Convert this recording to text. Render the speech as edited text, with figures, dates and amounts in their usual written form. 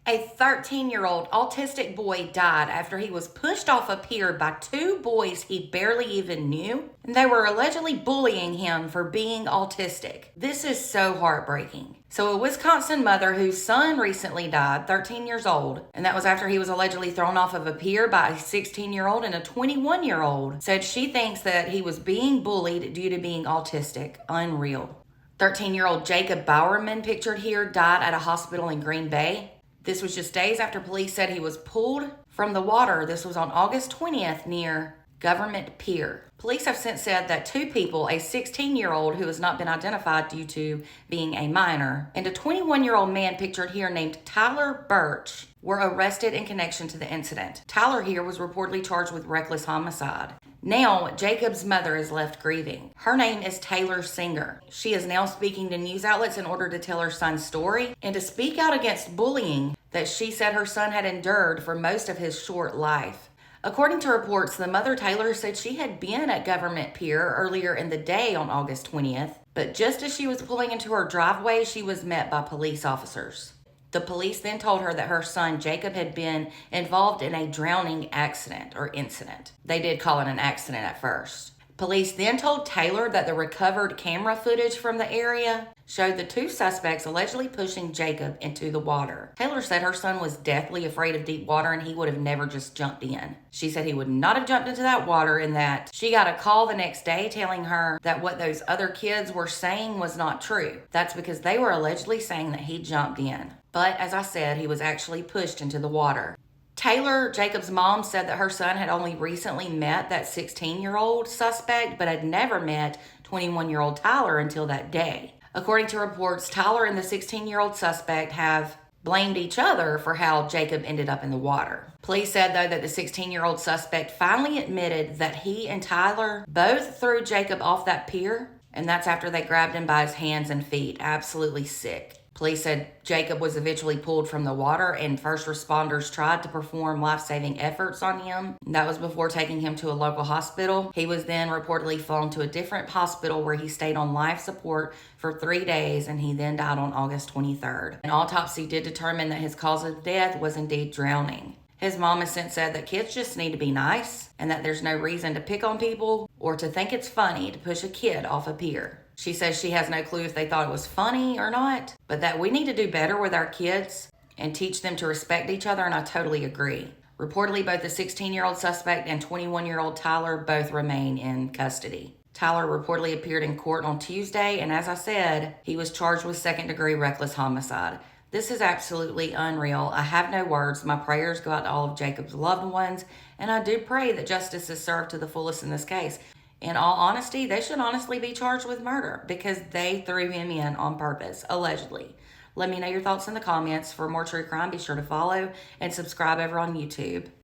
A 13-year-old autistic boy died after he was pushed off a pier by two boys he barely even knew, and they were allegedly bullying him for being autistic. This is so heartbreaking. So a Wisconsin mother whose son recently died, 13 years old, and that was after he was allegedly thrown off of a pier by a 16-year-old and a 21-year-old, said she thinks that he was being bullied due to being autistic. Unreal. 13-year-old Jacob Bowerman, pictured here, died at a hospital in Green Bay. This was just days after police said he was pulled from the water. This was on August 20th near Government Pier. Police have since said that two people, a 16-year-old who has not been identified due to being a minor, and a 21-year-old man pictured here named Tyler Birch, were arrested in connection to the incident. Tyler here was reportedly charged with reckless homicide. Now, Jacob's mother is left grieving. Her name is Taylor Singer. She is now speaking to news outlets in order to tell her son's story and to speak out against bullying that she said her son had endured for most of his short life. According to reports, the mother, Taylor, said she had been at Government Pier earlier in the day on August 20th, but just as she was pulling into her driveway, she was met by police officers. The police then told her that her son, Jacob, had been involved in a drowning accident or incident. They did call it an accident at first. Police then told Taylor that the recovered camera footage from the area showed the two suspects allegedly pushing Jacob into the water. Taylor said her son was deathly afraid of deep water and he would have never just jumped in. She said he would not have jumped into that water and that she got a call the next day telling her that what those other kids were saying was not true. That's because they were allegedly saying that he jumped in. But as I said, he was actually pushed into the water. Taylor, Jacob's mom, said that her son had only recently met that 16-year-old suspect, but had never met 21-year-old Tyler until that day. According to reports, Tyler and the 16-year-old suspect have blamed each other for how Jacob ended up in the water. Police said, though, that the 16-year-old suspect finally admitted that he and Tyler both threw Jacob off that pier, and that's after they grabbed him by his hands and feet. Absolutely sick. Police said Jacob was eventually pulled from the water and first responders tried to perform life-saving efforts on him. That was before taking him to a local hospital. He was then reportedly flown to a different hospital where he stayed on life support for 3 days, and he then died on August 23rd. An autopsy did determine that his cause of death was indeed drowning. His mom has since said that kids just need to be nice and that there's no reason to pick on people or to think it's funny to push a kid off a pier. She says she has no clue if they thought it was funny or not, but that we need to do better with our kids and teach them to respect each other, and I totally agree. Reportedly, both the 16-year-old suspect and 21-year-old Tyler both remain in custody. Tyler reportedly appeared in court on Tuesday, and as I said, he was charged with second-degree reckless homicide. This is absolutely unreal. I have no words. My prayers go out to all of Jacob's loved ones, and I do pray that justice is served to the fullest in this case. In all honesty, they should honestly be charged with murder because they threw him in on purpose, allegedly. Let me know your thoughts in the comments. For more true crime, be sure to follow and subscribe over on YouTube.